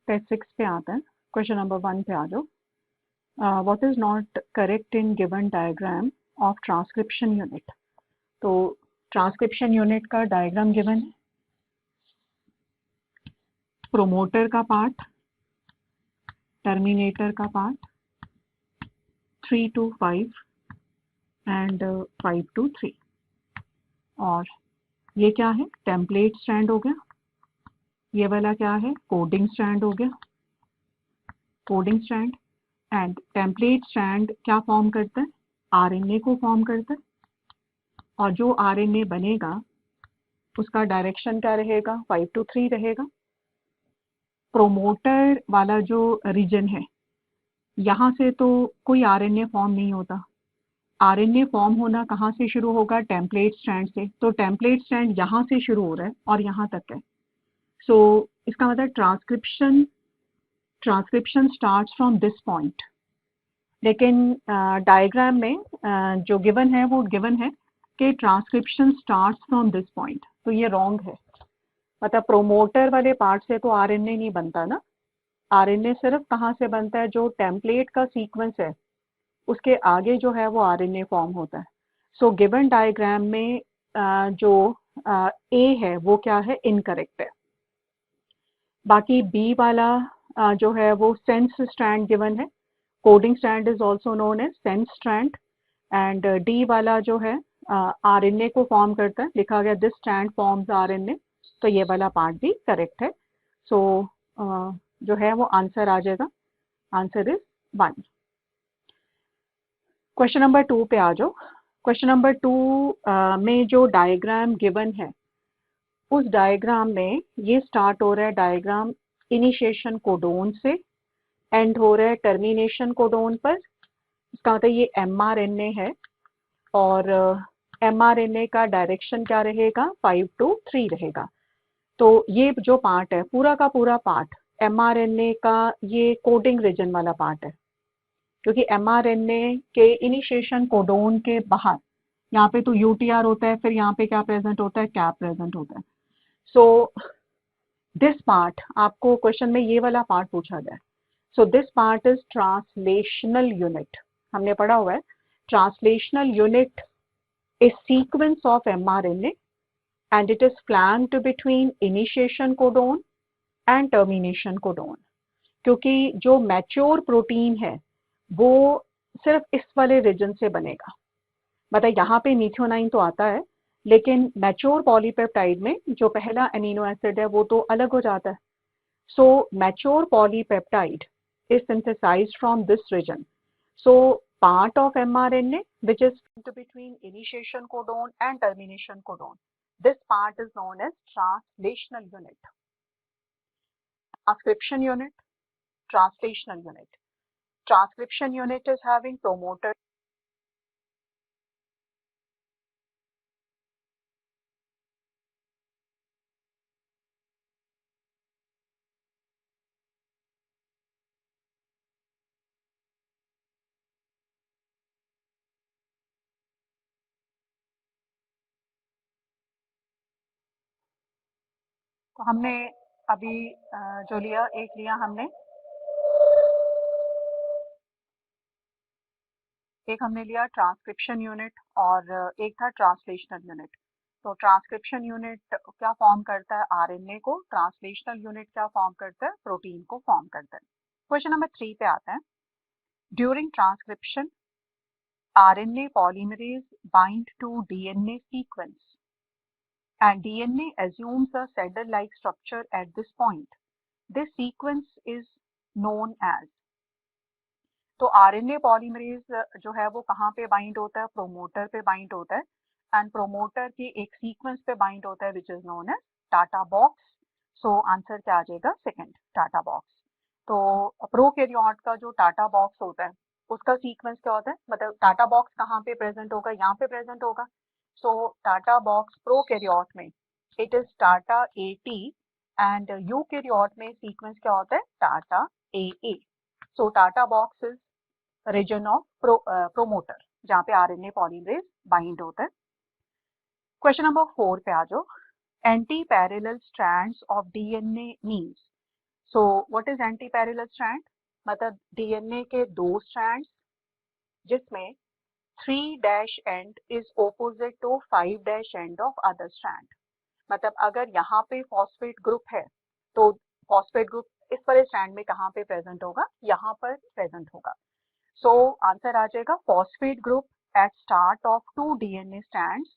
Test 6 पे आते हैं। क्वेश्चन नंबर 1 पे आ जाओ। What is not correct in given diagram of transcription unit. तो ट्रांसक्रिप्शन यूनिट का डायग्राम गिवन है। प्रोमोटर का पार्ट, टर्मिनेटर का पार्ट, 3 to 5 एंड 5 to 3। और ये क्या है? टेम्पलेट स्ट्रैंड हो गया। ये वाला क्या है? कोडिंग स्ट्रैंड हो गया। Coding strand and template strand क्या फॉर्म करता है? आरएनए को फॉर्म करता है। और जो आरएनए बनेगा उसका डायरेक्शन क्या रहेगा? 5 to 3 रहेगा। प्रोमोटर वाला जो रीजन है, यहाँ से तो कोई आरएनए फॉर्म नहीं होता। आरएनए फॉर्म होना कहाँ से शुरू होगा? टेम्पलेट स्ट्रैंड से। तो टेम्पलेट स्ट्रैंड यहाँ से शुरू हो रहा है और यहाँ तक है। सो इसका मतलब transcription starts from this point. लेकिन डायग्राम में जो गिवन है वो गिवन है कि transcription starts from this point. तो ये रॉन्ग है। मतलब प्रोमोटर वाले पार्ट से तो आरएनए नहीं बनता ना। आरएनए सिर्फ कहाँ से बनता है? जो टेम्पलेट का सीक्वेंस है उसके आगे जो है वो आरएनए फॉर्म होता है। सो गिवन डायग्राम में जो ए है वो क्या है? इनकरेक्ट है। बाकी बी वाला जो है वो सेंस स्ट्रैंड गिवन है। Coding strand is also known as sense strand. And D वाला जो है आरएनए को फॉर्म करता है, लिखा गया दिस स्ट्रैंड फॉर्म्स आरएनए। तो ये वाला पार्ट भी करेक्ट है। सो जो है वो आंसर आ जाएगा। Answer is 1। क्वेश्चन नंबर 2 पे आ जाओ। क्वेश्चन नंबर 2 में जो डायग्राम गिवन है उस डायग्राम में ये स्टार्ट हो रहा है डायग्राम इनिशिएशन कोडोन से, एंड हो रहा है टर्मिनेशन कोडोन पर। इसका मतलब ये एमआरएनए है और एमआरएनए का डायरेक्शन क्या रहेगा? 5 to 3 रहेगा। तो ये जो पार्ट है पूरा का पूरा पार्ट एमआरएनए का ये कोडिंग रीजन वाला पार्ट है। क्योंकि एमआरएनए के इनिशिएशन कोडोन के बाहर यहाँ पे तो यूटीआर होता है, फिर यहाँ पे क्या प्रेजेंट होता है? कैप प्रेजेंट होता है। सो दिस पार्ट आपको क्वेश्चन में ये वाला पार्ट पूछा गया है। So this part is translational unit. हमने पढ़ा हुआ है translational unit is sequence of mRNA and it is flanked between initiation codon and termination codon। क्योंकि जो मैच्योर प्रोटीन है वो सिर्फ इस वाले रीजन से बनेगा। मतलब यहाँ पे मीथियोनाइन तो आता है, लेकिन मैच्योर पॉलीपेप्टाइड में जो पहला अमीनो एसिड है वो तो अलग हो जाता है। So mature polypeptide is synthesized from this region. So part of mRNA which is between initiation codon and termination codon, this part is known as translational unit. Transcription unit, translational unit. Transcription unit is having promoter. तो हमने अभी जो लिया, एक लिया हमने लिया transcription unit और एक था ट्रांसलेशनल यूनिट। तो ट्रांसक्रिप्शन यूनिट क्या फॉर्म करता है? आरएनए को। ट्रांसलेशनल यूनिट क्या फॉर्म करता है? प्रोटीन को फॉर्म करता है। क्वेश्चन नंबर 3 पे आता है। During transcription RNA polymerase bind to DNA sequence and DNA assumes a saddle-like structure at this point. This sequence is known as। तो आरएनए पॉलीमरेज जो है वो कहाँ पे बाइंड होता है? प्रोमोटर पे बाइंड होता है। एंड प्रोमोटर की एक सीक्वेंस पे बाइंड होता है which is known as TATA box. So answer क्या आ जाएगा? Second, TATA box. तो प्रोकैरियोट का जो टाटा बॉक्स होता है उसका सीक्वेंस क्या होता है? मतलब टाटा बॉक्स कहाँ पे प्रेजेंट होगा? यहाँ पे प्रेजेंट होगा। सो टाटा बॉक्स प्रोकैरियोट में it is TATA AT and eukaryote में सीक्वेंस क्या होता है? TATA A. So TATA box is region of promoter जहाँ पे आरएनए पॉलीमरेज बाइंड होता है। क्वेश्चन नंबर 4 पे आ जाओ। Antiparallel strands of DNA means. So what is antiparallel strand? मतलब डीएनए के दो स्ट्रैंड्स जिसमें 3 dash end is opposite to 5 dash end of other strand. मतलब अगर यहाँ पे फॉस्फेट ग्रुप है तो फॉस्फेट ग्रुप इस वाले स्ट्रैंड में कहाँ पे प्रेजेंट होगा? यहाँ पर प्रेजेंट होगा। सो आंसर आ जाएगा phosphate group at start of 2 DNA strands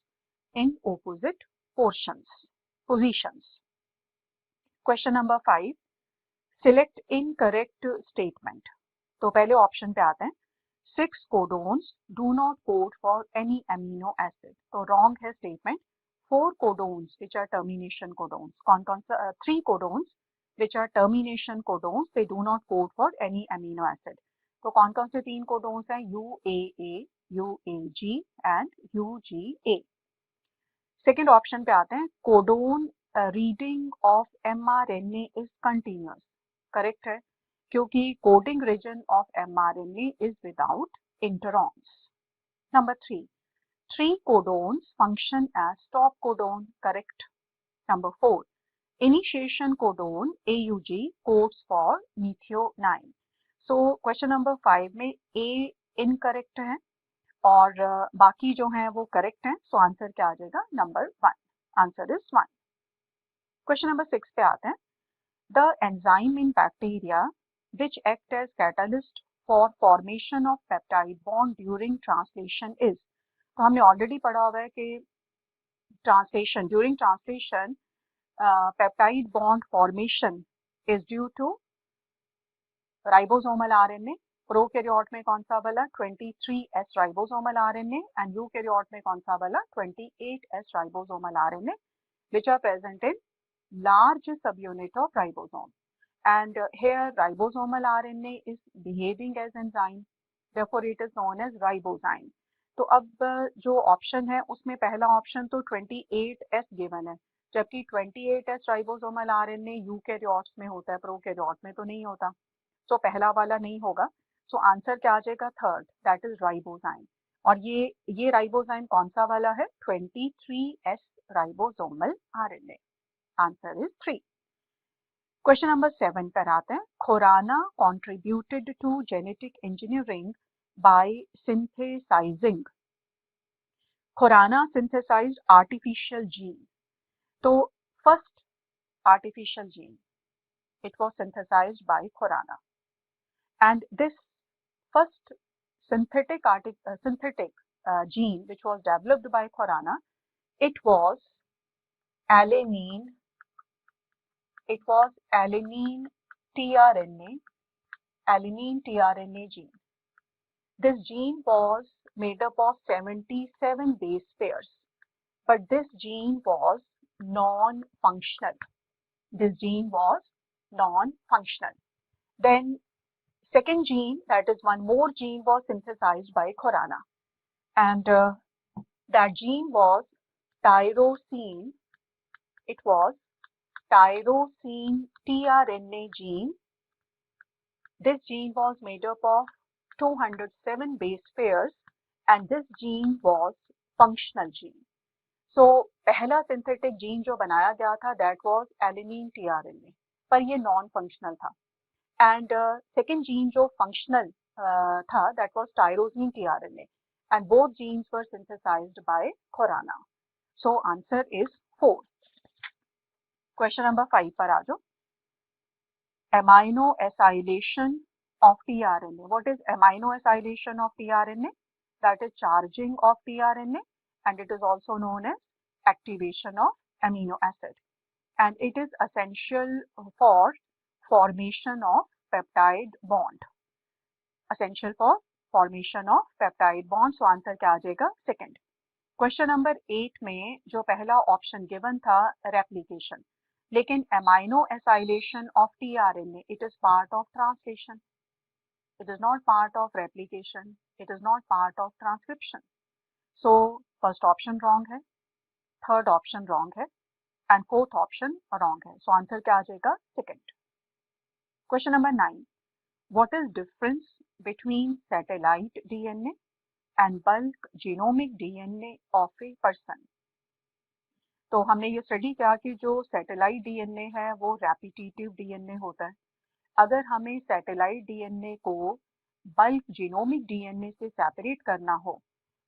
in opposite positions. Question number 5, select incorrect statement. तो पहले ऑप्शन पे आते हैं, 6 codons do not code for any amino acid. तो रॉन्ग है statement. 4 codons which are termination codons, कौन कौन सा? 3 codons which are termination codons, they do not code for any amino acid. तो कौन कौन से 3 कोडोन्स हैं? UAA, UAG and UGA। Second option पे आते हैं, codon reading of mRNA is continuous. Correct है, क्योंकि coding region of mRNA is without introns. Number 3, 3 codons function as stop codon. Correct. Number 4, initiation codon AUG codes for methionine. So question number 5 में A incorrect है और बाकी जो हैं वो correct हैं। सो आंसर क्या आ जाएगा? Number 1। Answer is 1। Question number 6 पे आते हैं, the enzyme in bacteria which act as catalyst for formation of peptide bond during translation is. तो हमने ऑलरेडी पढ़ा हुआ है कि during translation peptide bond formation is due to ribosomal RNA. Prokaryote में कौन सा वाला? 23S ribosomal RNA and eukaryote में कौन सा वाला? 28S ribosomal RNA which are present in large subunit of ribosome, and here ribosomal RNA is behaving as enzyme, therefore it is known as ribozyme। तो अब जो ऑप्शन है उसमें पहला ऑप्शन तो 28S गिवन है, जबकि 28S राइबोसोमल आरएनए यूकैरियोट्स में होता है, प्रोकैरियोट में तो नहीं होता। तो पहला वाला नहीं होगा। सो आंसर क्या आ जाएगा? Third, that is ribozyme. और ये राइबोजाइम कौन सा वाला है? 23S ribosomal RNA. Answer is 3। Question number 7 पर आते हैं, Khorana contributed to genetic engineering by synthesising. Khorana synthesised artificial gene. तो first artificial gene, it was synthesized by Khurana, and this first synthetic gene which was developed by Khurana, it was alanine tRNA gene. This gene was made up of 77 base pairs, but this gene was non-functional. Then second gene, that is one more gene, was synthesized by Khurana, and that gene was tyrosine. It was tyrosine tRNA gene. This gene was made up of 207 base pairs, and this gene was functional gene. So पहला synthetic gene जो बनाया गया था that was alanine tRNA, पर ये non functional था। And second gene जो functional था that was tyrosine tRNA, and both genes were synthesized by Khurana. So answer is 4. Question number 5 पर आ जाओ, amino acylation of tRNA. What is amino acylation of tRNA? That is charging of tRNA, and it is also known as activation of amino acid, and it is essential for formation of peptide bond. Essential for formation of peptide bond. So answer क्या आ जाएगा? Second. Question number 8 में जो पहला option given था replication, लेकिन amino acylation of tRNA, it is part of translation. It is not part of replication. It is not part of transcription. So first option wrong है, third option wrong है, and fourth option wrong है. So answer क्या आ जाएगा? Second. Question number 9, what is difference between satellite DNA and bulk genomic DNA of a person? तो हमने ये study किया कि जो सैटेलाइट डीएनए है वो रेपिटेटिव डीएनए होता है। अगर हमें सैटेलाइट डीएनए को बल्क जीनोमिक डीएनए से सेपरेट करना हो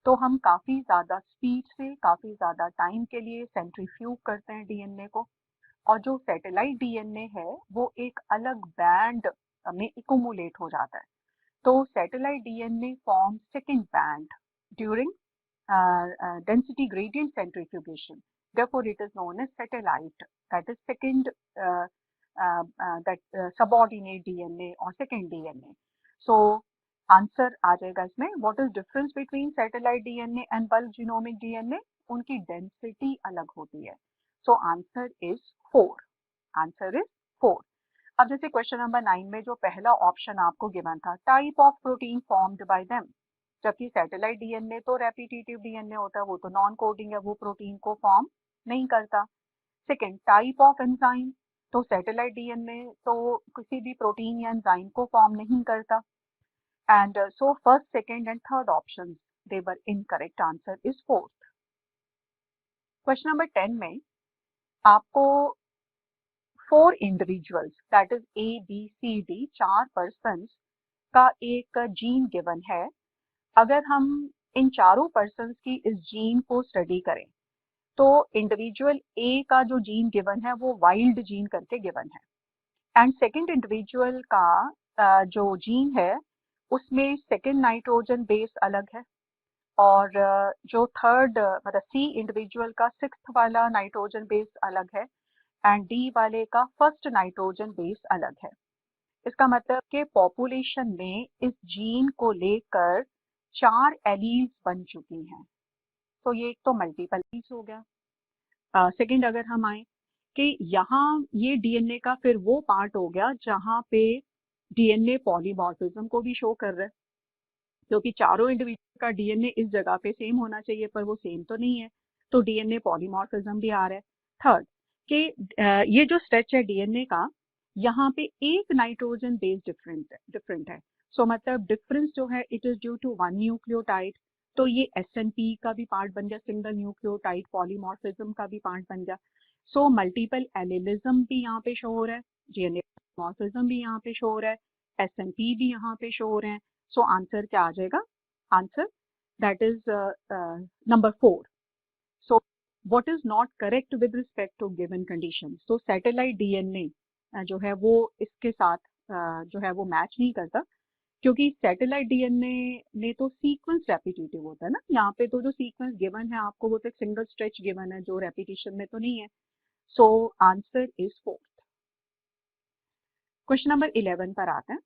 तो हम काफ़ी ज़्यादा स्पीड से काफ़ी ज़्यादा टाइम के लिए सेंट्रीफ्यूग करते हैं डीएनए को, और जो सैटेलाइट डीएनए है वो एक अलग बैंड में इकोमुलेट हो जाता है। तो satellite DNA forms second band during density gradient centrifugation. Therefore, it is known as satellite. That is second subordinate DNA or second DNA. So, answer आ जाएगा इसमें. What is difference between satellite DNA and bulk genomic DNA? उनकी density अलग होती है. So, answer is 4. Answer is 4. अब जैसे question number 9 में जो पहला ऑप्शन आपको गिवन था, type of protein formed by them, जबकि सैटेलाइट डीएनए तो रेपिटेटिव डीएनए होता है, वो तो नॉन कोडिंग है, वो प्रोटीन को फॉर्म नहीं करता। सेकंड, टाइप ऑफ एंजाइम, तो सैटेलाइट डीएनए तो किसी भी प्रोटीन या एंजाइम को फॉर्म नहीं करता। And so first, second and third option they were incorrect. Answer is fourth. Question number 10 में आपको 4 individuals, that is ABCD, 4 person का एक जीन गिवन है। अगर हम इन चारों पर्सन की इस जीन को स्टडी करें तो इंडिविजुअल ए का जो जीन गिवन है वो वाइल्ड जीन करके गिवन है, एंड सेकंड इंडिविजुअल का जो जीन है उसमें सेकंड नाइट्रोजन बेस अलग है, और जो थर्ड मतलब सी इंडिविजुअल का सिक्स्थ वाला नाइट्रोजन बेस अलग है, एंड डी वाले का फर्स्ट नाइट्रोजन बेस अलग है। इसका मतलब कि पॉपुलेशन में इस जीन को लेकर 4 एलील्स बन चुकी हैं। तो ये एक तो मल्टीपल एलील्स हो गया। सेकंड, अगर हम आए कि यहाँ ये डीएनए का फिर वो पार्ट हो गया जहाँ पे डीएनए पॉलीमॉर्फिज्म को भी शो कर रहा है, क्योंकि चारों इंडिविजुअल का डीएनए इस जगह पे सेम होना चाहिए पर वो सेम तो नहीं है, तो डीएनए पॉलीमॉर्फिज्म भी आ रहा है। थर्ड कि ये जो स्ट्रेच है डीएनए का, यहाँ पे एक नाइट्रोजन बेस डिफरेंट है। सो मतलब डिफरेंस जो है it is due to one nucleotide, तो ये SNP का भी पार्ट बन गया, सिंगल न्यूक्लियोटाइड पॉलीमॉर्फिज्म का भी पार्ट बन गया। सो मल्टीपल एलिलिज्म भी यहाँ पे शो हो रहा है, डीएनए पॉलीमॉर्फिज्म भी यहाँ पे शो हो रहा है, SNP भी यहाँ पे शो हो रहे हैं। सो आंसर क्या आ जाएगा? Answer that is number 4. So what is not correct with respect to given condition? तो सैटेलाइट डीएनए जो है वो इसके साथ जो है वो मैच नहीं करता, क्योंकि सैटेलाइट डीएनए में तो सीक्वेंस रेपिटेटिव होता है ना, यहाँ पे तो जो सीक्वेंस गिवन है आपको वो तो एक सिंगल स्ट्रेच गिवन है जो रेपिटेशन में तो नहीं है। So answer is 4th. Question number 11 पर आते हैं।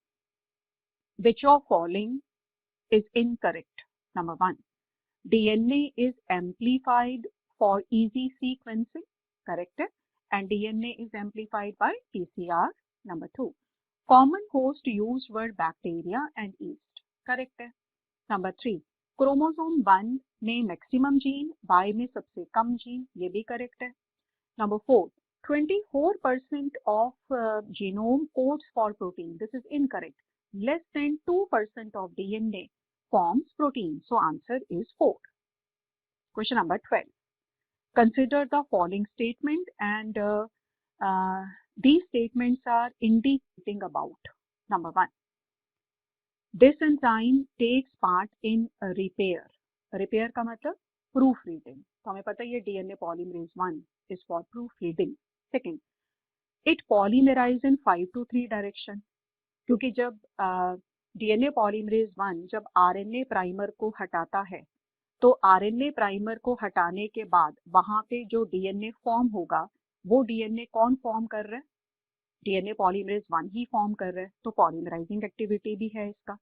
Which of following is incorrect? Number 1, DNA is amplified for easy sequencing, correct है, and DNA is amplified by PCR. Number 2, common host used were bacteria and yeast, correct है. Number 3, chromosome 1 में maximum gene, Y में सबसे कम gene, ये भी correct है. Number 4, 24% of genome codes for protein, this is incorrect. Less than 2% of DNA forms protein. So answer is 4. Question number 12. Consider the following statement, and these statements are indicating about. Number 1. This enzyme takes part in repair. Repair का मतलब proofreading. तो हमें पता है ये DNA polymerase 1 is for proofreading. Second, it polymerize in 5 to 3 direction. क्योंकि जब DNA polymerase 1 जब RNA प्राइमर को हटाता है तो RNA प्राइमर को हटाने के बाद वहां पे जो DNA फॉर्म होगा वो DNA कौन फॉर्म कर रहा है? DNA पॉलीमरेज 1 ही फॉर्म कर रहा है, तो पॉलीमराइजिंग एक्टिविटी भी है इसका।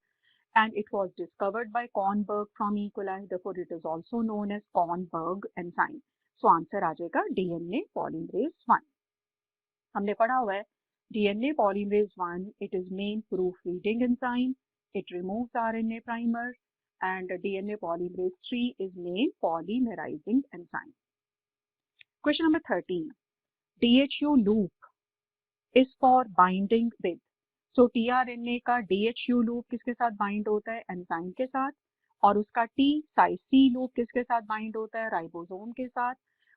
And it was discovered by Kornberg from E coli, therefore it is also known as Kornberg enzyme. So answer आ जाएगा DNA पॉलीमरेज 1। हमने पढ़ा हुआ है DNA polymerase 1, it is main proofreading enzyme. It removes RNA primer, and DNA polymerase 3 is main polymerizing enzyme. Question number 13. DHU loop is for binding with. So tRNA का DHU loop किसके साथ bind होता है? Enzyme के साथ। और उसका T side C loop किसके साथ बाइंड होता है? राइबोसोम के साथ।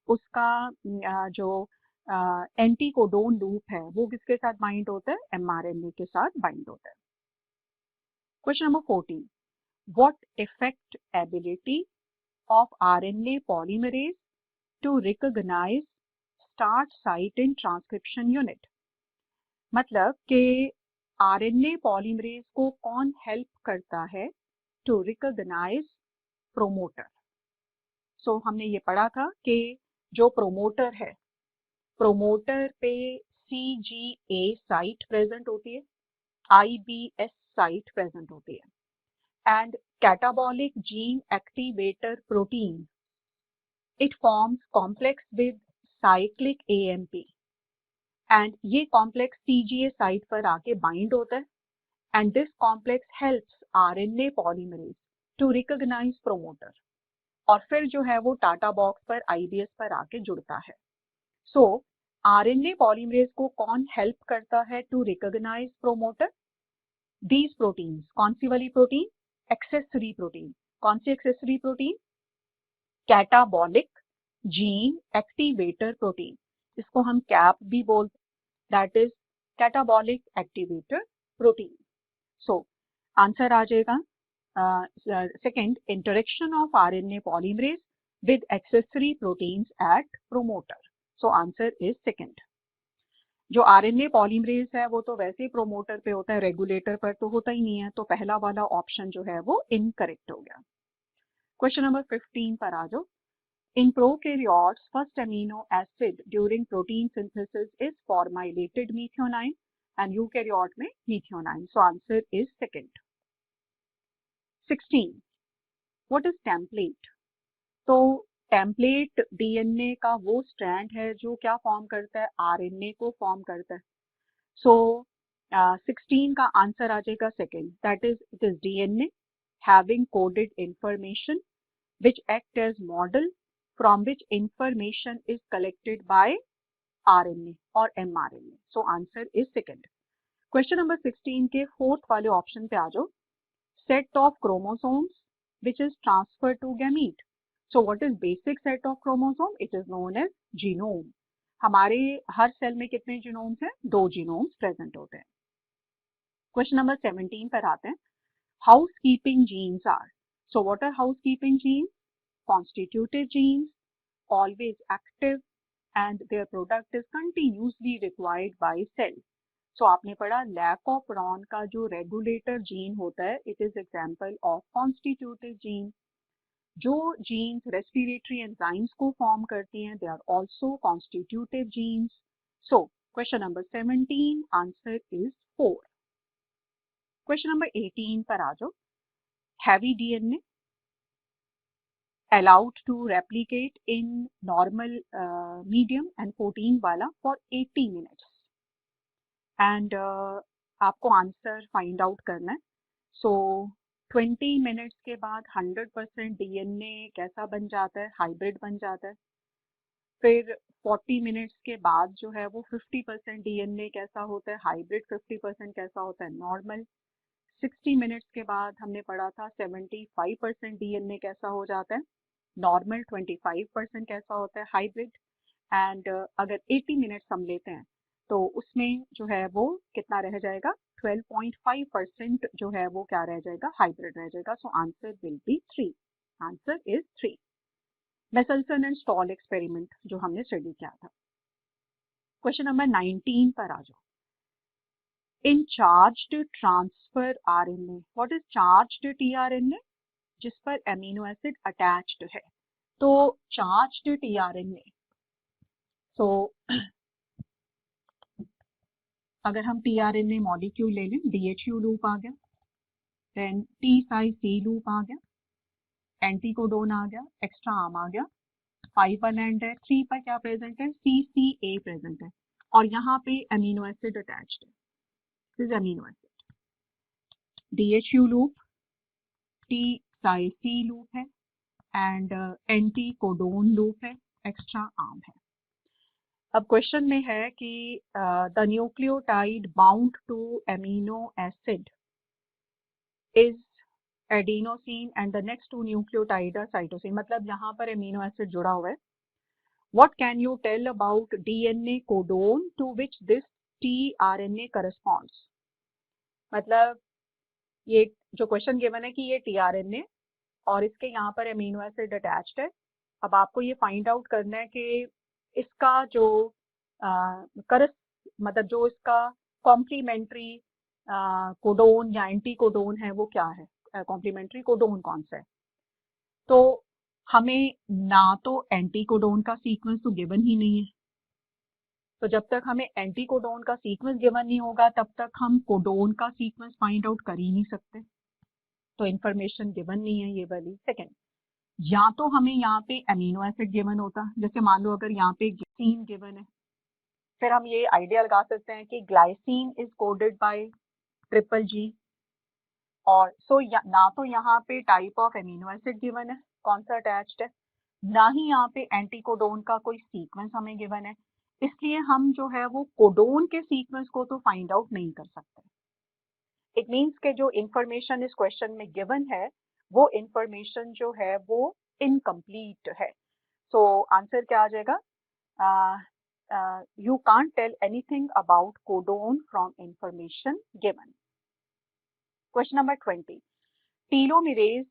उसका जो एंटी कोडोन लूप है वो किसके साथ बाइंड होता है, एमआरएनए के साथ बाइंड होता है। Question number 14, what effect ability of RNA polymerase to recognise start site in transcription unit. मतलब कि आरएनए पॉलीमरेज को कौन हेल्प करता है टू रिकॉग्नाइज प्रोमोटर। सो हमने ये पढ़ा था कि जो प्रोमोटर है, प्रोमोटर पे CGA साइट प्रेजेंट होती है, IBS साइट प्रेजेंट होती है, and catabolic gene activator protein, it forms complex with cyclic AMP, and ये कॉम्प्लेक्स CGA साइट पर आके बाइंड होता है, and this complex helps RNA polymerase to recognise promoter, और फिर जो है वो टाटा बॉक्स पर IBS पर आके जुड़ता है। सो RNA पॉलीमरेज को कौन हेल्प करता है to recognise promoter, these proteins. कौन सी वाली प्रोटीन, एक्सेसरी प्रोटीन। कौन सी accessory protein, catabolic gene activator protein, इसको हम कैप भी बोलते हैं, that is catabolic activator protein. So answer आ जाएगा second, interaction of RNA polymerase with accessory proteins at promoter. So answer is second. जो RNA पॉलीमरेज है वो तो वैसे ही प्रोमोटर पे होता है, रेगुलेटर पर तो होता ही नहीं है, तो पहला वाला ऑप्शन जो है वो इनकरेक्ट हो गया। क्वेश्चन नंबर 15 पर आ जाओ। In prokaryotes, first amino acid during protein synthesis is formilated methionine, and eukaryote में methionine. So answer is second. 16. What is template? तो टेम्पलेट DNA का वो स्ट्रैंड है जो क्या फॉर्म करता है, RNA को फॉर्म करता है। सो 16 का आंसर आ जाएगा second, that is it is DNA having coded information which act as model from which information is collected by RNA or mRNA. So answer is second. Question number 16 के fourth वाले option पे आ जाओ। Set of chromosomes which is transferred to gamete. So what is basic set of chromosome? It is known as genome. हमारे हर cell में कितने genomes हैं, 2 genomes present होते हैं। क्वेश्चन नंबर 17 पर आते हैं। Housekeeping genes are. So what are housekeeping genes? Constitutive genes, always active, and their product is continuously required by cell. So आपने पढ़ा lack of RON का जो regulator gene होता है, it is example of constitutive gene. जो genes respiratory enzymes को form करती हैं, they are also constitutive genes. So question number 17 answer is 4. Question number 18 पर आ जाओ। Heavy DNA allowed to replicate in normal medium and protein वाला for 80 minutes, and आपको answer find out करना है। सो 20 मिनट्स के बाद 100% DNA कैसा बन जाता है, हाइब्रिड बन जाता है। फिर 40 मिनट्स के बाद जो है वो 50% DNA कैसा होता है, हाइब्रिड। 50% कैसा होता है, नॉर्मल। 60 मिनट्स के बाद हमने पढ़ा था 75% DNA कैसा हो जाता है, नॉर्मल। 25% कैसा होता है, हाइब्रिड। एंड अगर 80 मिनट्स हम लेते हैं तो उसमें जो है वो कितना रह जाएगा, 12.5% जो है वो क्या रह जाएगा, हाइब्रिड रह जाएगा। सो answer will B 3। Answer is 3। Meselson and stall experiment जो हमने स्टडी किया था। क्वेश्चन नंबर 19 पर आ जाओ। In charged transfer RNA, what is charged tRNA? जिस पर एमिनो एसिड अटैच्ड है। तो चार्ज्ड tRNA, सो अगर हम tRNA मॉलिक्यूल ले लें, DHU लूप आ गया, देन T-C लूप आ गया, एंटीकोडोन आ गया, एक्स्ट्रा आर्म आ गया, 5 पर लैंड है, 3 पर क्या प्रेजेंट है, CCA प्रेजेंट है, और यहाँ पे अमीनो एसिड अटैच्ड है। This is amino acid. DHU loop, T-C loop है, एंड एंटीकोडोन लूप है, एक्स्ट्रा आर्म है। अब क्वेश्चन में है कि the nucleotide bound to amino acid is adenosine and the next two nucleotide are cytosine. मतलब यहाँ पर एमिनो एसिड जुड़ा हुआ है, What can you tell about DNA codon to which this tRNA corresponds? मतलब ये जो क्वेश्चन गिवन है कि ये tRNA और इसके यहाँ पर अमीनो एसिड अटैच्ड है। अब आपको ये फाइंड आउट करना है कि इसका जो करस मतलब जो इसका कॉम्प्लीमेंट्री कोडोन या एंटी कोडोन है वो क्या है, कॉम्प्लीमेंट्री कोडोन कौन सा है। तो हमें ना तो एंटी कोडोन का सीक्वेंस तो गिवन ही नहीं है, तो जब तक हमें एंटी कोडोन का सीक्वेंस गिवन नहीं होगा तब तक हम कोडोन का सीक्वेंस फाइंड आउट कर ही नहीं सकते। तो इंफॉर्मेशन गिवन नहीं है ये वाली। सेकंड, या तो हमें यहाँ पे अमीनो एसिड गिवन होता, जैसे मान लो अगर यहाँ पे ग्लाइसिन गिवन है, फिर हम ये आइडिया लगा सकते हैं कि glycine is coded bye triple जी। और ना तो यहाँ पे type of amino acid given है कौन सा अटैच्ड है, ना ही यहाँ पे एंटीकोडोन का कोई सीक्वेंस हमें गिवन है, इसलिए हम जो है वो कोडोन के सीक्वेंस को तो फाइंड आउट नहीं कर सकते। इट मीन्स के जो इंफॉर्मेशन इस क्वेश्चन में गिवन है वो इंफॉर्मेशन जो है वो इनकम्प्लीट है। सो आंसर क्या आ जाएगा? You can't tell anything about codon from information given. Question number 20. Telomerase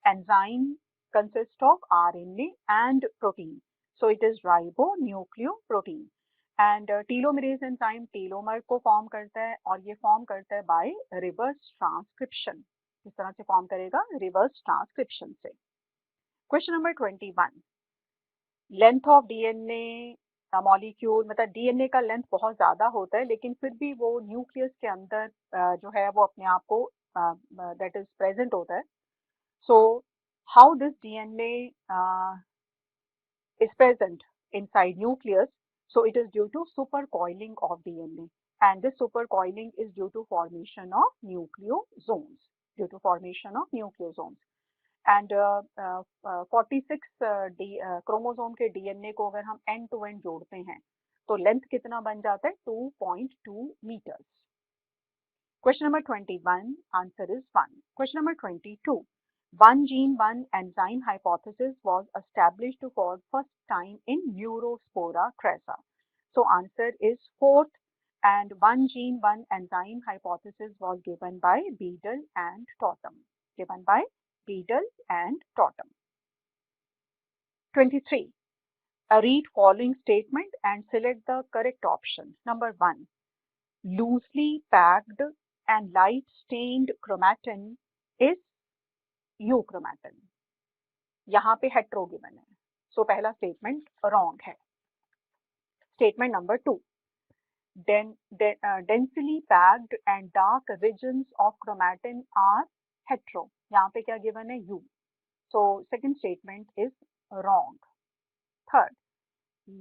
enzyme consists of RNA and protein. So it is ribonucleoprotein. And telomerase enzyme telomer को फॉर्म करता है और ये फॉर्म करता है बाय रिवर्स ट्रांसक्रिप्शन। किस तरह से फॉर्म करेगा? रिवर्स ट्रांसक्रिप्शन से। Question number 21. Length of DNA molecule, मतलब डीएनए का लेंथ बहुत ज्यादा होता है लेकिन फिर भी वो न्यूक्लियस के अंदर जो है वो अपने आप को दैट इज प्रेजेंट होता है। So how this DNA is present inside nucleus. So it is due to supercoiling of DNA, and this supercoiling is due to formation of nucleosomes. Due to formation of nucleosomes. And 46 chromosome के DNA को अगर हम and to and जोड़ते हैं तो length कितना बन जाता है? 2.2 metres. Question number 21, answer is 1. Question number 22. One gene, one enzyme hypothesis was established for first time in Neurospora crassa. So answer is 4th, and one gene, one enzyme hypothesis was given by Beadle and Totem. Given by Beadle and Totem. 23. Read following statement and select the correct option. Number 1. Loosely packed and light stained chromatin is euchromatin. यहाँ पे hetero given है, सो पहला statement wrong है। Statement number 2. Densely packed and dark regions of chromatin are hetero. यहाँ पे क्या given है? U. So second statement is wrong. Third,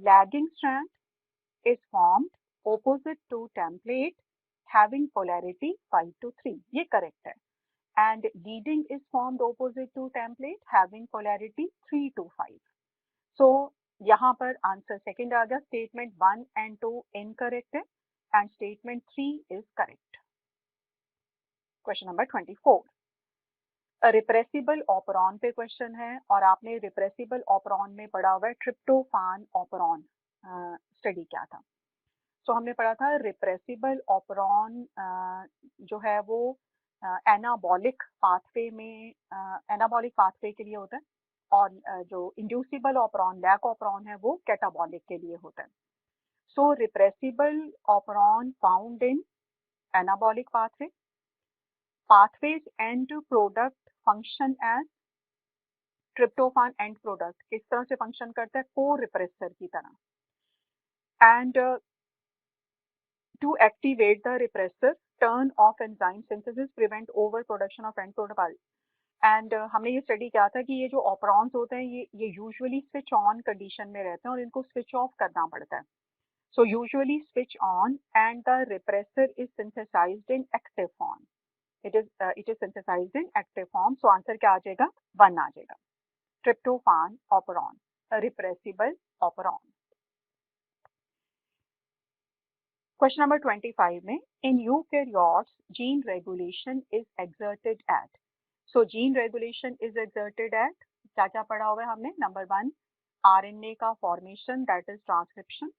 lagging strand is formed opposite to template having polarity 5:3. ये correct है. And leading is formed opposite to template having polarity 3:5. So यहाँ पर answer second आ गया। Statement 1 and 2 incorrect है and statement 3 is correct. Question number 24. Repressible operon पे question है और आपने रिप्रेसिबल ऑपरॉन में पढ़ा हुआ है ट्रिप्टोफान ऑपरॉन स्टडी क्या था। सो हमने पढ़ा था रिप्रेसिबल ऑपरॉन जो है वो एनाबॉलिक पाथवे में एनाबॉलिक पाथवे के लिए होता है और जो इंड्यूसिबल ऑपरॉन लैक ऑपरॉन है वो कैटाबॉलिक के लिए होता है। So repressible operon found in anabolic pathway, pathways end product function as tryptophan end product किस तरह से फंक्शन करता है? को रिप्रेसर की तरह। And to activate the repressor, turn off enzyme synthesis, prevent overproduction of end product. And हमने ये स्टडी किया था कि ये जो ऑपरॉन्स होते हैं ये यूजुअली स्विच ऑन कंडीशन में रहते हैं और इनको स्विच ऑफ करना पड़ता है। So usually switch on and the repressor is synthesised in active form. It is synthesised in active form. So answer क्या आ जाएगा? 1 आ जाएगा। Tryptophan operon, repressible operon. Question number 25 में in eukaryotes gene regulation is exerted at. So gene regulation is exerted at क्या क्या पढ़ा हुआ है हमने? नंबर 1 आरएनए का फॉर्मेशन दैट इज ट्रांसक्रिप्शन,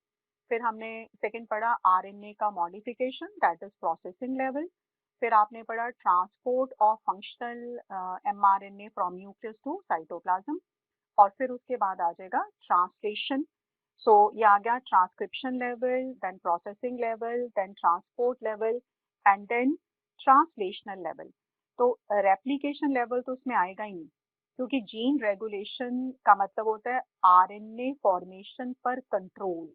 फिर हमने सेकंड पढ़ा आरएनए का modification that is processing level, फिर आपने पढ़ा transport of functional mRNA from nucleus to cytoplasm, और फिर उसके बाद आ जाएगा ट्रांसलेशन। सो ये आ गया transcription level, then processing level, then transport level and then translational level. तो रेप्लिकेशन लेवल तो उसमें आएगा ही नहीं, क्योंकि जीन रेगुलेशन का मतलब होता है आरएनए फॉर्मेशन पर कंट्रोल,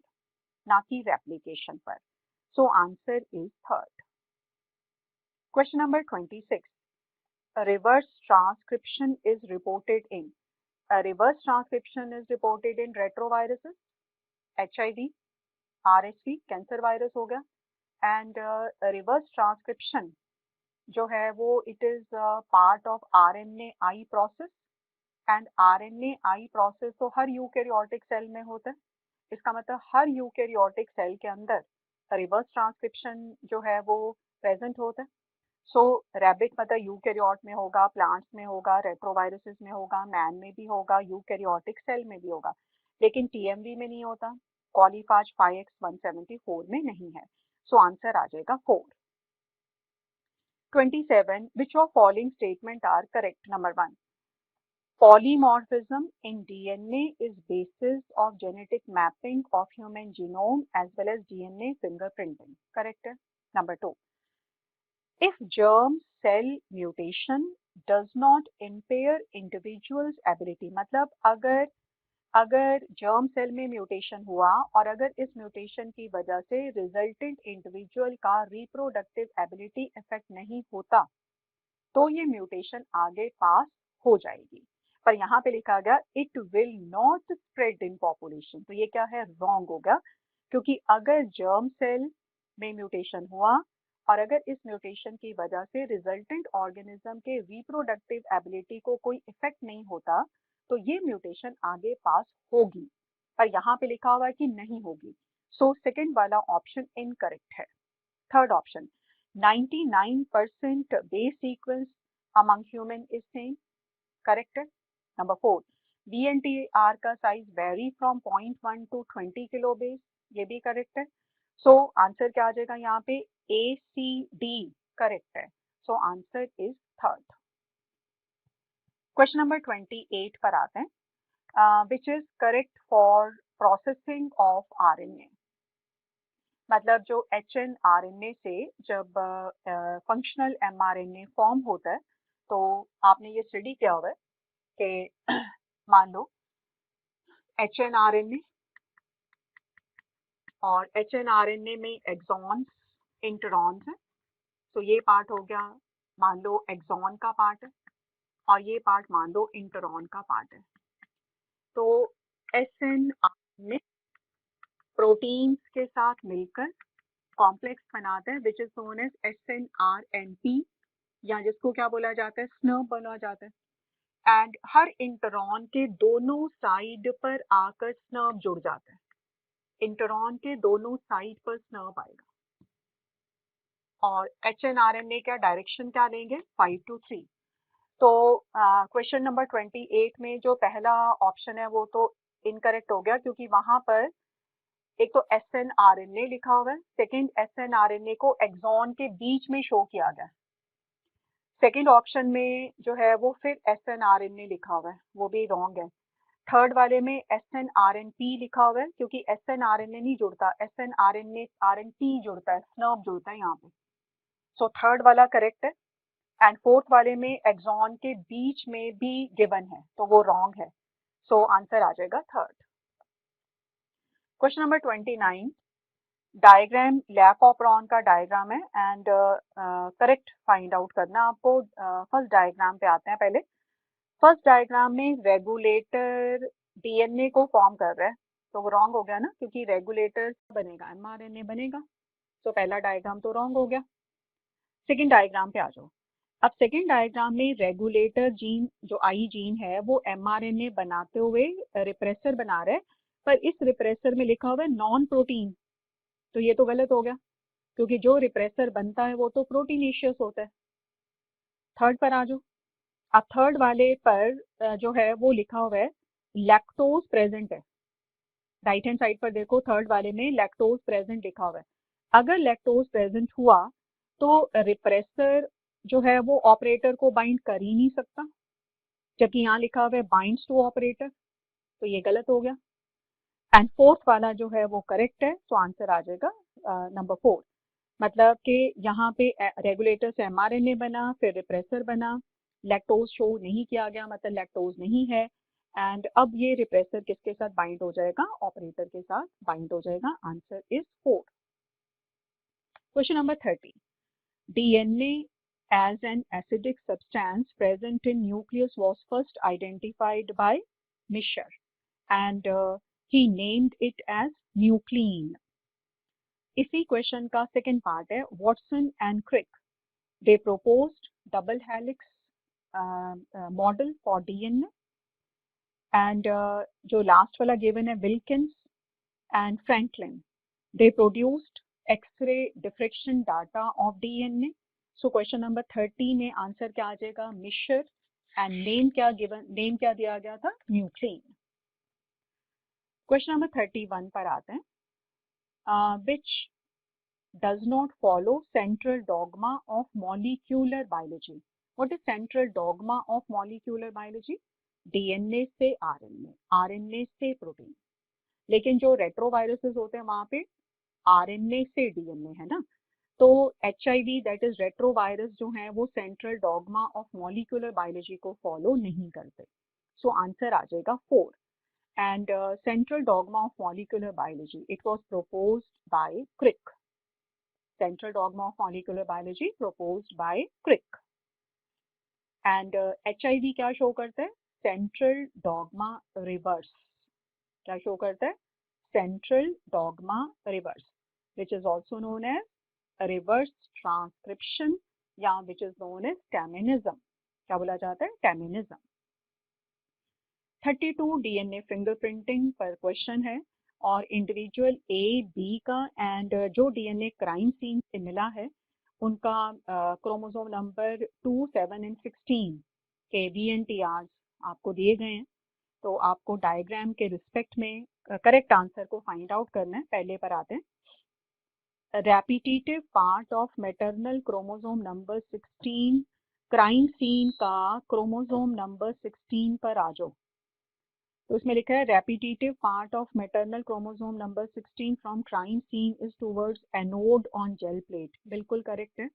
ना कि रेप्लिकेशन पर। सो answer is third. Question number 26, reverse transcription is reported in, reverse transcription is reported in retroviruses, HIV, RSV cancer virus हो गया, एंड रिवर्स ट्रांसक्रिप्शन जो है वो it is part of RNAi process, and RNAi process तो हर eukaryotic cell में होता है। इसका मतलब हर यूकैरियोटिक सेल के अंदर रिवर्स ट्रांसक्रिप्शन जो है वो प्रेजेंट होता है। सो रैबिट मतलब यूकैरियोट में होगा, प्लांट्स में होगा, रेट्रोवायरसेस में होगा, मैन में भी होगा, यूकैरियोटिक सेल में भी होगा, लेकिन टीएमवी में नहीं होता, कॉलीफाज 5X174 में नहीं है। सो आंसर आ जाएगा 4। 27, which of following statement are correct? Number 1, polymorphism in DNA is basis of genetic mapping of human genome as well as DNA fingerprinting. Correct है. Number 2, if germ cell mutation does not impair individual's ability, मतलब अगर germ cell में mutation हुआ और अगर इस mutation की वजह से रिजल्टेंट इंडिविजुअल का रिप्रोडक्टिव एबिलिटी इफेक्ट नहीं होता, तो ये म्यूटेशन आगे पास हो जाएगी। पर यहाँ पे लिखा गया it will not spread in population, तो ये क्या है, रॉन्ग होगा, क्योंकि अगर जर्म सेल में म्यूटेशन हुआ और अगर इस म्यूटेशन की वजह से रिजल्टेंट ऑर्गेनिज्म के रिप्रोडक्टिव एबिलिटी को कोई इफेक्ट नहीं होता, तो ये म्यूटेशन आगे पास होगी, पर यहाँ पे लिखा हुआ है कि नहीं होगी। सो सेकंड वाला ऑप्शन इनकरेक्ट है। Third option, 99% base sequence among human is same, correct है। नंबर 4, VNTR का size very from 0.1 to 20 kilo base, ये भी करेक्ट है। सो आंसर क्या आ जाएगा यहाँ पे, ACD करेक्ट है। So answer is third. Question number 28 पर आते हैं, which is correct for processing of RNA। मतलब जो HNRNA से जब फंक्शनल mRNA फॉर्म होता है, तो आपने ये स्टडी किया हुआ है कि मान लो HNRNA और HNRNA में एक्सॉन्स इंटरॉन्स है, तो ये पार्ट हो गया मान लो एक्सॉन का पार्ट है और ये पार्ट मान लो इंटरॉन का पार्ट है। तो SNRNA प्रोटीन्स के साथ मिलकर कॉम्प्लेक्स बनाता है which is known as SNRNP, या जिसको क्या बोला जाता है, स्नर्प बोला जाता है। एंड हर इंटरॉन के दोनों साइड पर आकर स्नर्प जुड़ जाता है, इंटरॉन के दोनों साइड पर स्नर्प आएगा। और HNRNA का डायरेक्शन क्या लेंगे, 5 to 3। तो क्वेश्चन नंबर 28 में जो पहला ऑप्शन है वो तो इनकरेक्ट हो गया, क्योंकि वहां पर एक तो SNRNA लिखा हुआ है, सेकेंड SNRNA को एक्सॉन के बीच में शो किया गया। सेकेंड ऑप्शन में जो है वो फिर SNRNA लिखा हुआ है, वो भी रॉन्ग है। थर्ड वाले में SNRNP लिखा हुआ है, क्योंकि SNRNA नहीं जुड़ता, SNRNP जुड़ता है, स्नर्प जुड़ता है यहाँ पे। सो थर्ड वाला करेक्ट है। एंड फोर्थ वाले में एक्सॉन के बीच में भी गिवन है, तो वो रॉन्ग है। सो आंसर आ जाएगा थर्ड। क्वेश्चन नंबर 29, डायग्राम लैफोप्रॉन का डायग्राम है एंड करेक्ट फाइंड आउट करना आपको। फर्स्ट डायग्राम पे आते हैं पहले। फर्स्ट डायग्राम में रेगुलेटर DNA को फॉर्म कर रहा है, तो वो रॉन्ग हो गया ना, क्योंकि रेगुलेटर बनेगा mRNA बनेगा, तो पहला डायग्राम तो रॉन्ग हो गया। सेकेंड डायग्राम पे आ जाओ। अब सेकेंड डायग्राम में रेगुलेटर जीन जो आई जीन है वो mRNA बनाते हुए रिप्रेसर बना रहा है, पर इस रिप्रेसर में लिखा हुआ है नॉन प्रोटीन, तो ये तो गलत हो गया, क्योंकि जो रिप्रेसर बनता है वो तो प्रोटीनेशियस होता है। थर्ड पर आ जाओ। अब थर्ड वाले पर जो है वो लिखा हुआ है लैक्टोज प्रेजेंट है, राइट हैंड साइड पर देखो थर्ड वाले में लैक्टोज प्रेजेंट लिखा हुआ है। अगर लैक्टोज प्रेजेंट हुआ तो रिप्रेसर जो है वो ऑपरेटर को बाइंड कर ही नहीं सकता, जबकि यहाँ लिखा हुआ है बाइंड्स टू ऑपरेटर, तो ये गलत हो गया। एंड फोर्थ वाला जो है वो करेक्ट है, तो आंसर आ जाएगा नंबर 4। मतलब कि यहाँ पे रेगुलेटर से एमआरएनए बना, फिर रिप्रेसर बना, लैक्टोज शो नहीं किया गया, मतलब लैक्टोज नहीं है। एंड अब ये रिप्रेसर किसके साथ बाइंड हो जाएगा, ऑपरेटर के साथ बाइंड हो जाएगा। Answer is 4। Question number 30, DNA as an acidic substance present in nucleus was first identified by Mischer, and he named it as nuclein. इसी क्वेश्चन का सेकेंड पार्ट है, Watson and Crick they proposed double helix model for DNA, and जो last वाला given है Wilkins and Franklin, they produced x-ray diffraction data of DNA। So question number 30 में answer क्या आ जाएगा, मिशर, एंड नेम क्या दिया गया था, न्यूक्लिन। क्वेश्चन नंबर 31 पर आते हैं, विच does not follow central dogma of molecular biology. What is central dogma of molecular biology? DNA से आरएनए, आरएनए से प्रोटीन। लेकिन जो रेट्रोवायरसेस होते हैं वहां पे आरएनए से डीएनए है ना, तो एचआईवी दैट इज रेट्रोवायरस जो है वो central dogma of molecular biology को फॉलो नहीं करते। सो आंसर आ जाएगा 4। And central dogma of molecular biology it was proposed by Crick, central dogma of molecular biology proposed by Crick। and HIV क्या show करता है, central dogma reverse, क्या show करता है, central dogma reverse, which is also known as reverse transcription या which is known as taminism। क्या बोला जाता है, taminism। 32 डीएनए फिंगरप्रिंटिंग पर क्वेश्चन है, और इंडिविजुअल ए बी का एंड जो डीएनए क्राइम सीन से मिला है उनका क्रोमोसोम नंबर 2, 7 एंड 16 के VNTRs आपको दिए गए हैं। तो आपको डायग्राम के रिस्पेक्ट में करेक्ट आंसर को फाइंड आउट करना है। पहले पर आते हैं, repetitive part of maternal chromosome number 16 crime scene का क्रोमोसोम नंबर 16 पर आ जाओ। तो इसमें लिखा है repetitive part of maternal chromosome number 16 from crime scene is towards anode on gel plate. बिल्कुल करेक्ट है,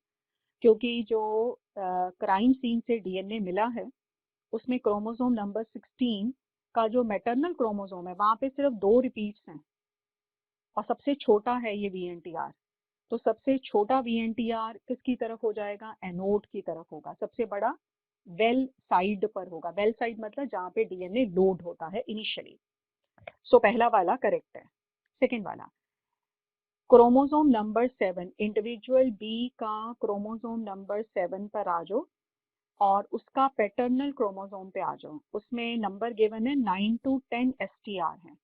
क्योंकि जो क्राइम सीन से डीएनए मिला है उसमें क्रोमोसोम नंबर 16 का जो मैटरनल क्रोमोसोम है वहां पे सिर्फ 2 रिपीट्स हैं, और सबसे छोटा है ये VNTR। तो सबसे छोटा VNTR किसकी तरफ हो जाएगा, एनोड की तरफ होगा। सबसे बड़ा वेल साइड पर होगा, वेल साइड मतलब जहाँ पे डीएनए लोड होता है इनिशियली। सो पहला वाला करेक्ट है। सेकेंड वाला, क्रोमोसोम नंबर 7, इंडिविजुअल बी का क्रोमोसोम नंबर 7 पर आ जाओ और उसका पैटर्नल क्रोमोसोम पे आ जाओ। उसमें नंबर गिवन है 9 to 10 STR है,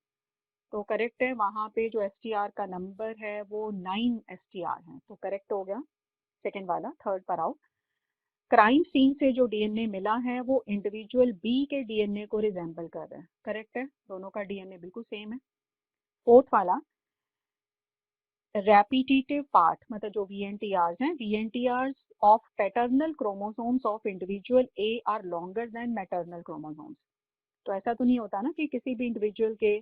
तो करेक्ट है, वहां पे जो STR का नंबर है वो 9 STR है, तो करेक्ट हो गया सेकेंड वाला। थर्ड पर आओ, क्राइम सीन से जो डीएनए मिला है वो इंडिविजुअल बी के डीएनए को रिजेंबल कर रहा है, करेक्ट है, दोनों का डीएनए बिल्कुल सेम है। फोर्थ वाला, रेपिटेटिव पार्ट मतलब जो VNTRs हैं, VNTRs of paternal chromosomes of individual A R longer than maternal chromosomes. तो ऐसा तो नहीं होता ना कि किसी भी इंडिविजुअल के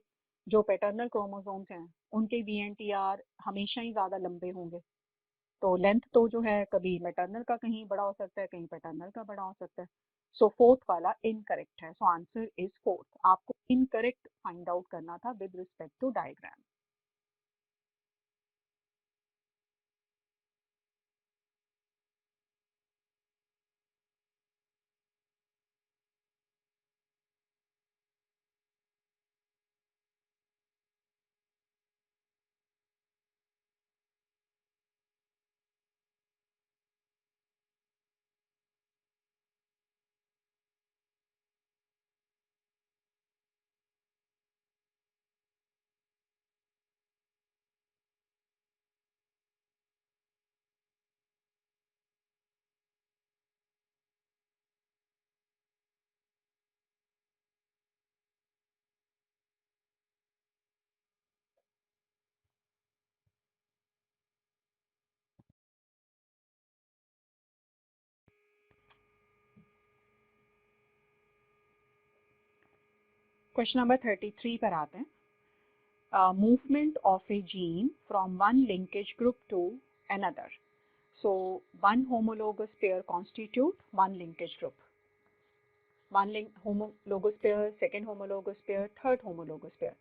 जो पैटर्नल क्रोमोसोम्स हैं उनके VNTR हमेशा ही ज़्यादा लंबे होंगे। तो लेंथ तो जो है कभी मैटरनल का कहीं बड़ा हो सकता है, कहीं पैटर्नल का बड़ा हो सकता है। सो फोर्थ वाला इनकरेक्ट है, सो आंसर इज फोर्थ। आपको इनकरेक्ट फाइंड आउट करना था with respect to diagram. Question number 33 पर आते हैं. Movement of a gene from one linkage group to another. So one homologous pair constitute one linkage group. One homologous pair, second homologous pair, third homologous pair.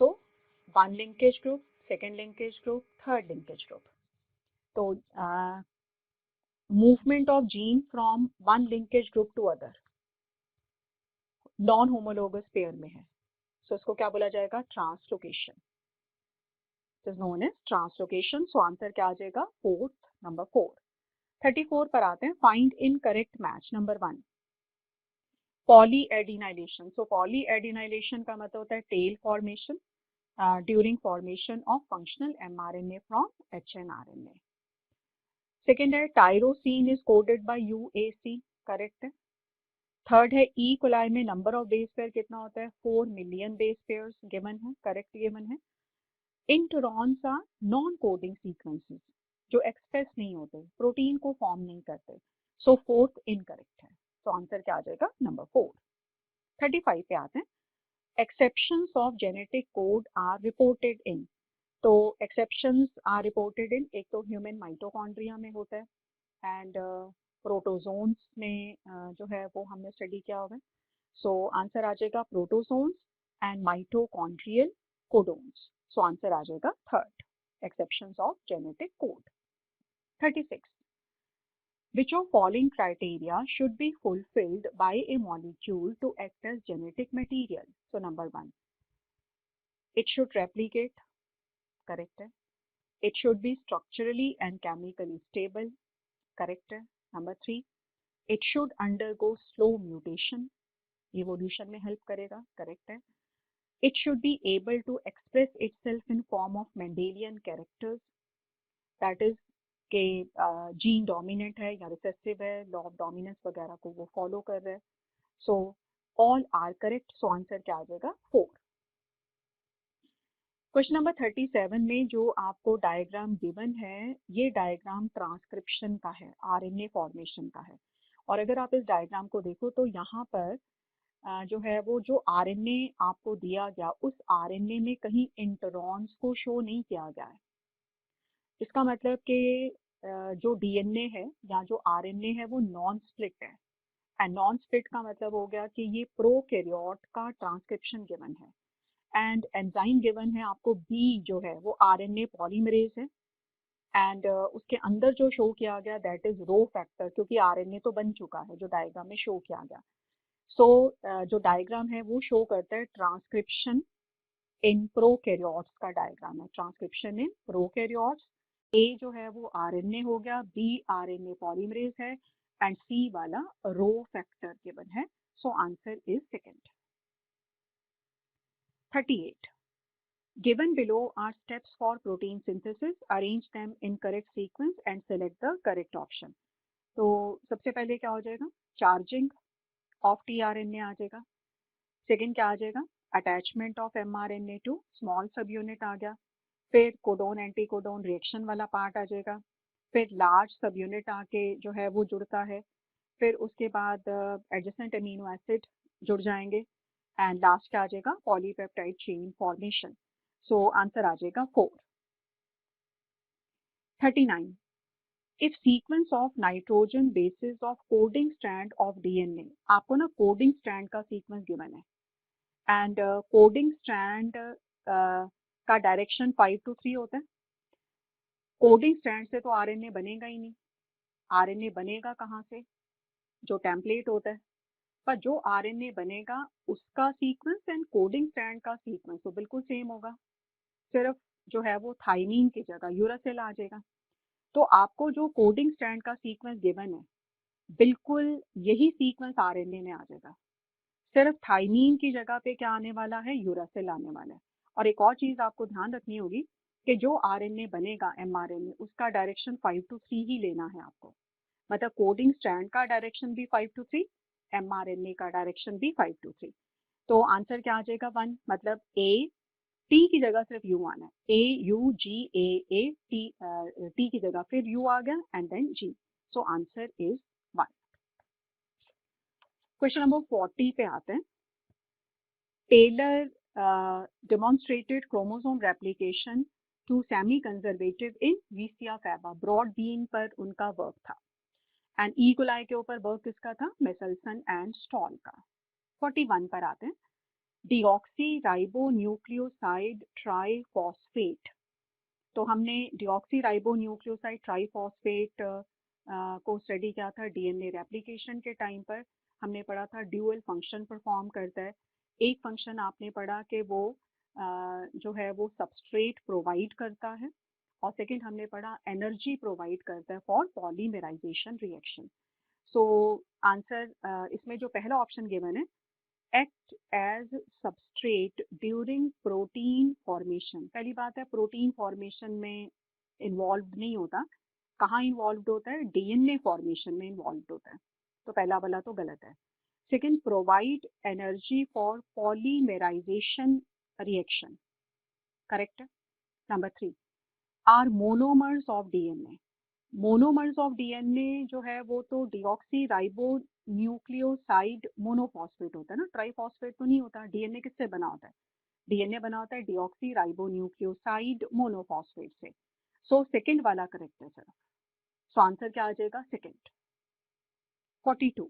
So one linkage group, second linkage group, third linkage group. So movement of gene from one linkage group to other non homologous pair में है. So इसको क्या बोला जाएगा? Translocation. It is known as translocation. So answer क्या आ जाएगा? Fourth, number 4. 34 पर आते हैं. Find incorrect match. Number 1 polyadenylation. So polyadenylation का मतलब होता है tail formation during formation of functional mRNA from hnRNA. Second है tyrosine is coded by UAC. Correct है. थर्ड है ई कोलाई में नंबर ऑफ बेस पेयर कितना होता है? 4 मिलियन बेस पेयर्स गिवन है. करेक्ट गिवन है. Introns are non coding sequences जो एक्सप्रेस नहीं होते, प्रोटीन को फॉर्म नहीं करते. सो फोर्थ इनकरेक्ट है. तो आंसर क्या आ जाएगा? नंबर 4. 35 पे आते हैं. Exceptions of genetic code are reported in. तो एक्सेप्शंस आर रिपोर्टेड इन, एक तो ह्यूमन माइटोकॉन्ड्रिया में होता है एंड प्रोटोजोन्स में जो है वो हमने स्टडी किया होगा. सो आंसर आ जाएगा protozoans and mitochondrial codons. So answer आ जाएगा third, exceptions of genetic code. 36 which of following criteria should be fulfilled by a molecule to act as genetic material? So number 1, it should replicate. Correct है. It should be structurally and chemically stable. Correct है. Number 3, it should undergo slow mutation. Evolution में help करेगा. Correct है. It should be able to express itself in form of Mendelian characters. That is के gene dominant है या recessive है, law of dominance वगैरह को वो फॉलो कर रहे हैं. So all are correct. So answer क्या आ जाएगा? 4. क्वेश्चन नंबर 37 में जो आपको डायग्राम गिवन है, ये डायग्राम ट्रांसक्रिप्शन का है, आरएनए फॉर्मेशन का है. और अगर आप इस डायग्राम को देखो तो यहाँ पर जो है वो जो आरएनए आपको दिया गया, उस आरएनए में कहीं इंटरॉन्स को शो नहीं किया गया है. इसका मतलब कि जो डीएनए है या जो आरएनए है वो नॉन स्प्लिट है. एंड नॉन स्प्लिट का मतलब हो गया कि ये प्रोकैरियोट का ट्रांसक्रिप्शन गिवन है एंड एंजाइम गिवन है आपको बी जो है वो आरएनए पॉलीमरेज है. एंड उसके अंदर जो शो किया गया दैट इज रो फैक्टर, क्योंकि आरएनए तो बन चुका है जो डायग्राम में शो किया गया. सो जो डायग्राम है वो शो करता है ट्रांसक्रिप्शन इन प्रोकैरियोट्स का डायग्राम है. Transcription in prokaryotes. ए जो है वो आरएनए हो गया, बी आरएनए पॉलीमरेज है एंड सी वाला रो फैक्टर गिवन है. So answer is second. 38 given below are steps for protein synthesis. Arrange them in correct sequence and select the correct option. तो सबसे पहले क्या हो जाएगा? चार्जिंग ऑफ टीआरएनए आ जाएगा. सेकंड क्या आ जाएगा? Attachment of mRNA to small subunit आ गया. फिर कोडोन एंटी कोडोन रिएक्शन वाला पार्ट आ जाएगा. फिर लार्ज सब यूनिट आके जो है वो जुड़ता है. फिर उसके बाद एडजेसेंट अमीनो एसिड जुड़ जाएंगे एंड लास्ट क्या आ जाएगा? Polypeptide chain formation. So answer आ जाएगा 4. 39 if sequence of nitrogen bases of coding strand of DNA. आपको ना कोडिंग स्ट्रैंड का सीक्वेंस गिवन है एंड कोडिंग स्ट्रैंड का डायरेक्शन 5 to 3 होता है. कोडिंग स्ट्रैंड से तो आरएनए बनेगा ही नहीं. आरएनए बनेगा कहाँ से? जो टेम्पलेट होता है. पर जो आरएनए बनेगा उसका सीक्वेंस एंड कोडिंग स्ट्रैंड का सीक्वेंस तो बिल्कुल सेम होगा. सिर्फ जो है वो थाइमीन की जगह यूरासिल आ जाएगा. तो आपको जो कोडिंग स्ट्रैंड का सीक्वेंस गिवन है बिल्कुल यही सीक्वेंस आरएनए में आ जाएगा. सिर्फ थाइमीन की जगह पे क्या आने वाला है? यूरासिल आने वाला है. और एक और चीज आपको ध्यान रखनी होगी कि जो आरएनए बनेगा एमआरएनए उसका डायरेक्शन 5 to 3 ही लेना है आपको. मतलब कोडिंग स्ट्रैंड का डायरेक्शन भी 5 to 3, एमआरएनए का डायरेक्शन भी 5 to 3. तो आंसर क्या आ जाएगा? 1. मतलब ए, टी की जगह सिर्फ यू आना है. A U G A T, T की जगह फिर यू आ गया and then G. So answer is 1. Question number 40 पे आते हैं. Taylor demonstrated chromosome replication to semi-conservative in Vicia faba. Broad bean पर उनका वर्क था. एंड ई कोलाई के ऊपर वर्क किसका था? मेसल्सन एंड स्टॉल का. 41 पर आते हैं. Deoxy ribo nucleoside triphosphate. तो हमने डिऑक्सी राइबो न्यूक्लियोसाइड ट्राइफॉस्फेट को स्टडी किया था डीएनए रेप्लिकेशन के टाइम पर. हमने पढ़ा था ड्यूअल फंक्शन परफॉर्म करता है. एक फंक्शन आपने पढ़ा कि वो जो है वो सबस्ट्रेट प्रोवाइड करता है, और सेकंड हमने पढ़ा एनर्जी प्रोवाइड करता है for polymerisation reaction. So answer इसमें जो पहला ऑप्शन गिवन है, act as substrate during protein formation. पहली बात है, प्रोटीन फॉर्मेशन में इन्वॉल्व नहीं होता. कहाँ इन्वॉल्व होता है? डीएनए फॉर्मेशन में इन्वॉल्व होता है. तो पहला वाला तो गलत है. Second, provide energy for polymerisation reaction, correct है. Number 3, are monomers of DNA. Monomers of DNA जो है वो तो डिऑक्सी राइबो न्यूक्लियोसाइड मोनोफॉस्फेट होता है ना, ट्राइफॉस्फेट तो नहीं होता. डीएनए किससे बना होता है? डीएनए बना होता है डिऑक्सी राइबो न्यूक्लियोसाइड मोनोफॉस्फेट से. सो सेकंड वाला करेक्ट है सर. सो आंसर क्या आ जाएगा? Second. 42,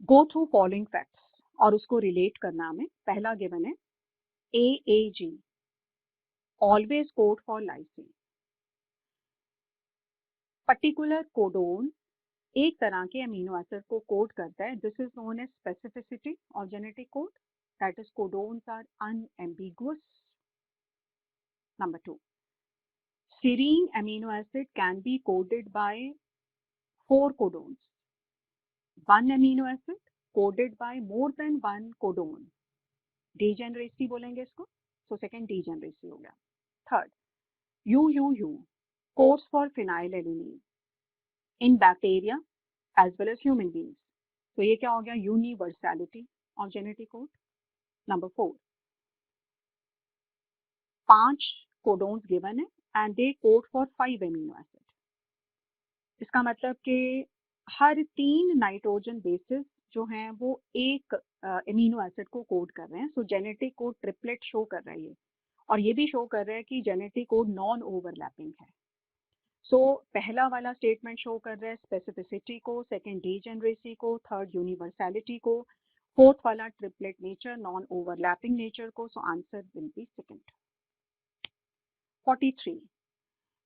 go through following facts और उसको रिलेट करना हमें. पहला गिवन है AAG always code for lysine. Particular codon एक तरह के अमीनो एसिड को कोड करता है. This is known as specificity of genetic code. That is codons are unambiguous. Number 2, serine amino acid can be coded by 4 codons. One amino acid coded by more than one codon. Degeneracy बोलेंगे इसको. So second degeneracy हो गया. Third, UUU codes for phenylalanine in bacteria as well as human beings. तो ये क्या हो गया? Universality of genetic code. Number 4, 5 codons given है and they code for 5 amino acid. इसका मतलब कि हर 3 नाइट्रोजन बेसिस जो हैं वो एक एमिनो एसिड को कोड कर रहे हैं. सो जेनेटिक कोड ट्रिपलेट शो कर रहा है ये, और ये भी शो कर रहा है कि जेनेटिक कोड नॉन ओवरलैपिंग है. सो पहला वाला स्टेटमेंट शो कर रहा है स्पेसिफिसिटी को, सेकंड डीजेनरेसी को, थर्ड यूनिवर्सैलिटी को, फोर्थ वाला triplet nature, non overlapping nature को. So answer will be second. 43,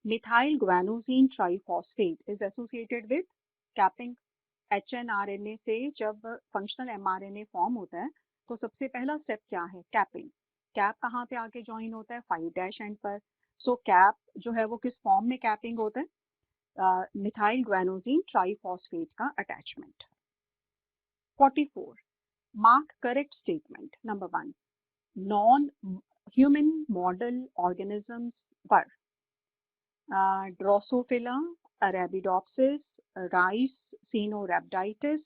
methyl guanosine triphosphate is associated with capping. HNRNA से जब फंक्शनल mRNA फॉर्म होता है तो सबसे पहला स्टेप क्या है? कैपिंग. कैप कहाँ पे आके ज्वाइन होता है? 5' एंड पर. सो कैप जो है वो किस फॉर्म में कैपिंग होता है? मिथाइल ग्वानोसिन ट्राइफॉस्फेट का attachment. 44, mark correct statement. Number 1, non human model organisms पर Drosophila, Arabidopsis, rice Caenorhabditis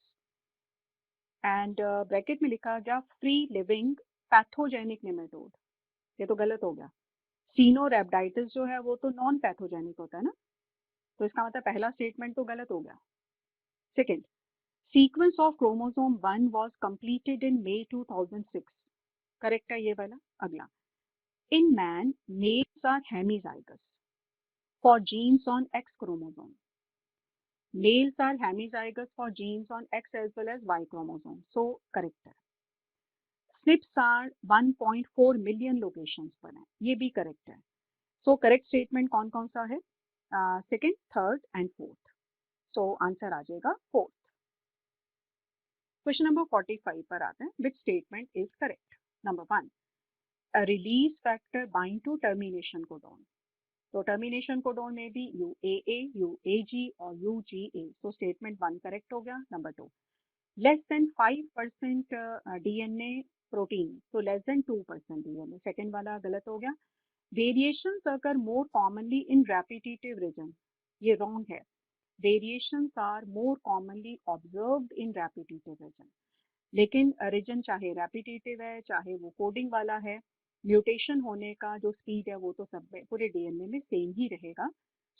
and bracket में लिखा गया फ्री लिविंग पैथोजेनिक नेमेटोड. ये तो गलत हो गया. सीनोरैप्टाइटिस जो है वो तो नॉन पैथोजेनिक होता है ना, तो इसका मतलब पहला स्टेटमेंट तो गलत हो गया. Second, sequence of chromosome 1 was completed in May 2006. Correct है ये वाला. अगला, in man males are hemizygous for genes on X chromosome. Males are hemizygous for genes on X as well as Y chromosome. So correct है. SNPs are 1.4 million locations पर है. ये भी correct है. So correct statement कौन कौन सा है? Second, third and fourth. So answer आ जाएगा fourth. Question number 45 पर आते हैं. Which statement is correct? Number 1, a release factor bind to termination codon. तो टर्मिनेशन कोडोन में भी UAA, UAG और UGA. तो स्टेटमेंट 1 करेक्ट हो गया. Number 2, less than 5% DNA protein, तो लेस देन 2% डीएनए. सेकेंड वाला गलत हो गया. Variations occur more commonly in repetitive region. ये रॉन्ग है. Variations are more commonly observed in repetitive region. लेकिन रीजन चाहे रेपिटेटिव है चाहे वो कोडिंग वाला है, म्यूटेशन होने का जो स्पीड है वो तो सब में पूरे डीएनए में सेम ही रहेगा.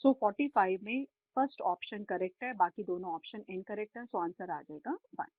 सो 45 में फर्स्ट ऑप्शन करेक्ट है, बाकी दोनों ऑप्शन इनकरेक्ट है. सो आंसर आ जाएगा 1.